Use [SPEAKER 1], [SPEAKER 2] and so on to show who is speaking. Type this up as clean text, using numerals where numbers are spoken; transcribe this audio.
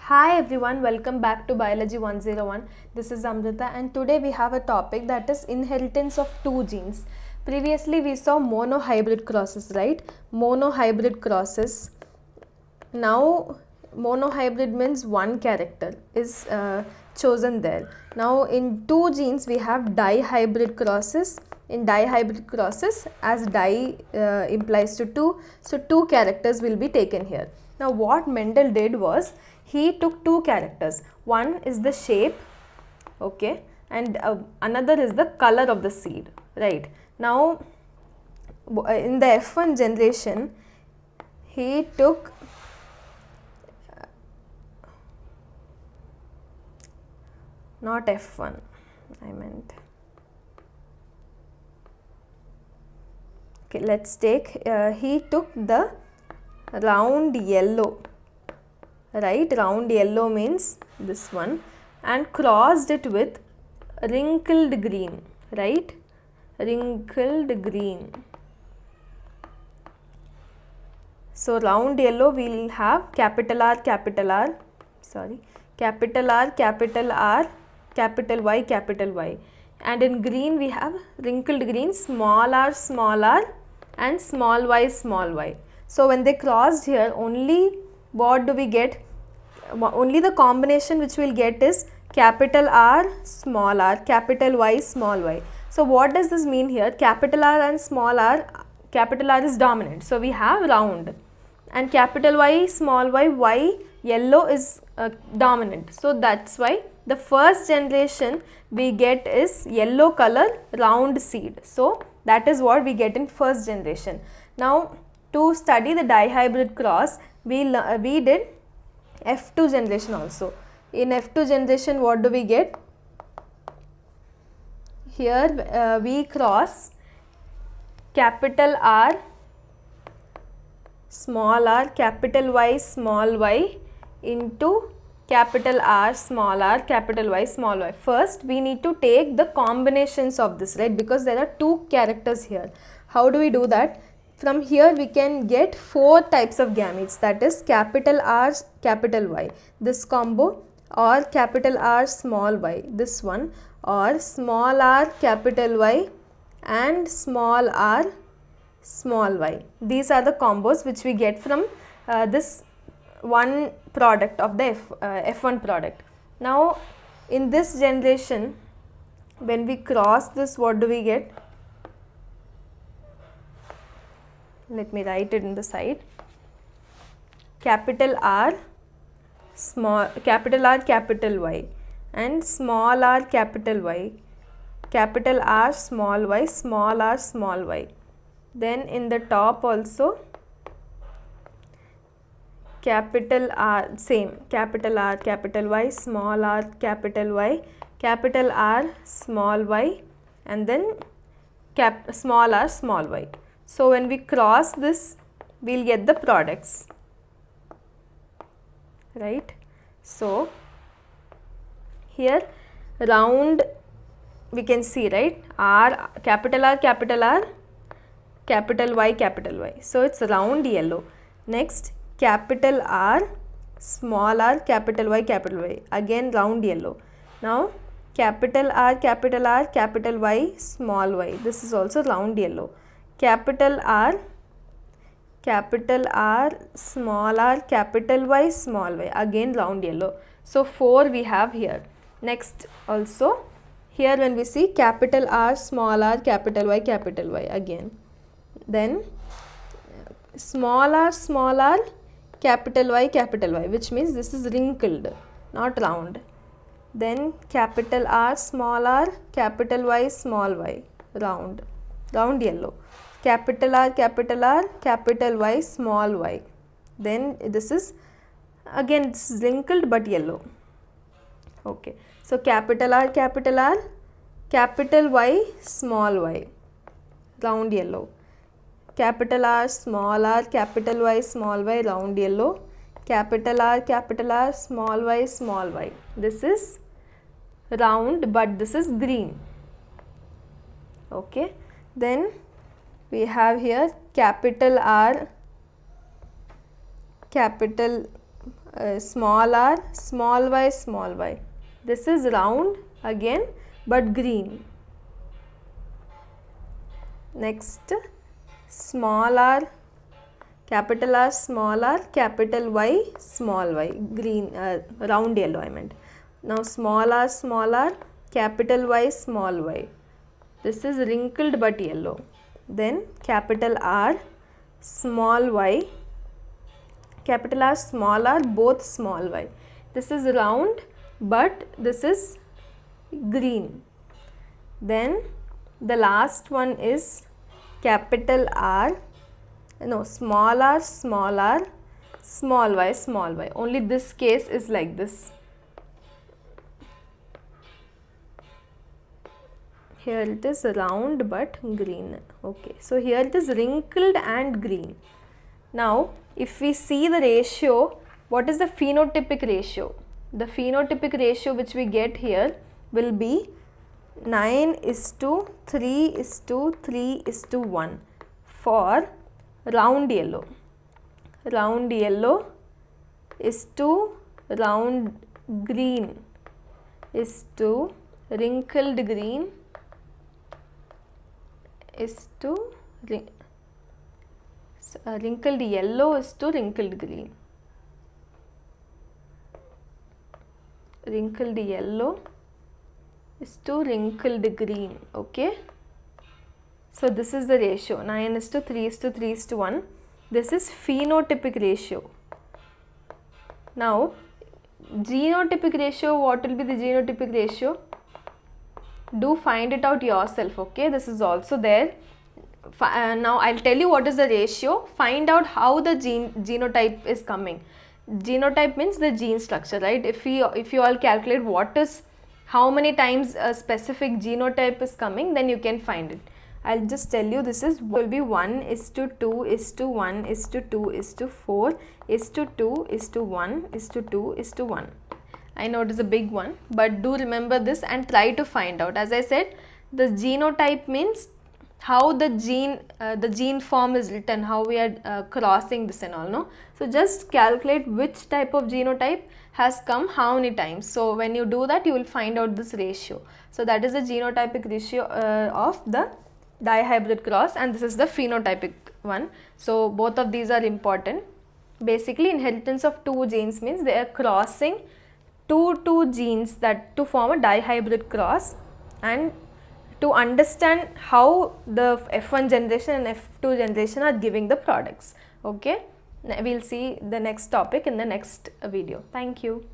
[SPEAKER 1] Hi everyone, welcome back to Biology 101. This is Amrita and today we have a topic that is inheritance of two genes. Previously we saw monohybrid crosses, right? Monohybrid crosses. Now monohybrid means one character is chosen there. Now in two genes we have dihybrid crosses. In dihybrid crosses, as di implies to two, so two characters will be taken here. Now what Mendel did was he took two characters. One is the shape, okay, and another is the color of the seed, right? Now in the F1 generation he took not F1, I meant, okay, let's take, he took the round yellow, right? Round yellow means this one, and crossed it with wrinkled green, right? Wrinkled green. So round yellow we'll have capital R, sorry, capital R, capital R, capital Y, and in green we have wrinkled green, small r, and small y. So when they crossed here, only what do we get? Only the combination which we'll get is capital R, capital Y, small y. So what does this mean here? Capital R and small r, capital R is dominant, so we have round, and capital Y, small y, yellow is dominant. So that's why the first generation we get is yellow color round seed. So that is what we get in first generation. Now to study the dihybrid cross, we did F2 generation also. In F2 generation what do we get? Here we cross capital R, small r, capital Y, small y into capital R, capital Y, small y. First we need to take the combinations of this, right? Because there are two characters here. How do we do that? From here we can get four types of gametes, that is capital R, capital Y, this combo, or capital R, small y, this one, or small r, capital Y, and small r, small y. These are the combos which we get from this one product of the F1 product. Now in this generation, when we cross this, what do we get? Let me write it in the side. Capital R, capital Y, and small r, capital Y, capital R, small y, small r, small y. Then in the top also capital R, same, capital R, capital Y, small r, capital Y, capital R, small y, and then small r, small y. So when we cross this, we'll get the products, right? So here round we can see, right? R, capital R, capital Y. So it's round yellow. Next capital R, small r, capital Y, again round yellow. Now capital R, capital Y, small y, this is also round yellow. Capital R, small r, capital Y, small y, again round yellow. So four we have here. Next also here when we see capital R, small r, capital Y, again. Then small r, capital Y, which means this is wrinkled, not round. Then capital R, capital Y, small y, round yellow. Capital R, capital Y, small y. Then this is again, this is wrinkled but yellow. Okay, so capital R, capital Y, small y, round yellow. Capital R, capital Y, small y, round yellow. Capital R, small y. This is round but this is green. Okay, then we have here capital R, capital small r, small y, small y. This is round again but green. Next, small r, small r, capital Y, small y, green, round yellow I meant. Now small r, capital Y, small y. This is wrinkled but yellow. Then capital R, small y, capital R, small r, both small y. This is round but this is green. Then the last one is capital R, no, small r, small y, small y. Only this case is like this. Here it is round but green. Okay, so here it is wrinkled and green. Now, if we see the ratio, what is the phenotypic ratio? The phenotypic ratio which we get here will be 9:3:3:1 for round yellow. Round yellow is to round green is to wrinkled green is to wrinkled yellow is to wrinkled green. Wrinkled yellow is to wrinkled green. Okay. So this is the ratio 9:3:3:1. This is phenotypic ratio. Now genotypic ratio, what will be the genotypic ratio? Do find it out yourself. Okay, this is also there. Now I'll tell you what is the ratio. Find out how the genotype is coming. Genotype means the gene structure, right? If you all calculate what is how many times a specific genotype is coming, then you can find it. I'll just tell you, this is will be 1:2:1:2:4:2:1:2:1. I know it is a big one, but do remember this and try to find out. As I said, the genotype means how the gene form is written, how we are crossing this and all, no? So just calculate which type of genotype has come how many times. So when you do that, you will find out this ratio. So that is the genotypic ratio of the dihybrid cross, and this is the phenotypic one. So both of these are important. Basically, inheritance of two genes means they are crossing two genes that to form a dihybrid cross, and to understand how the F1 generation and F2 generation are giving the products. Okay, we'll see the next topic in the next video. Thank you.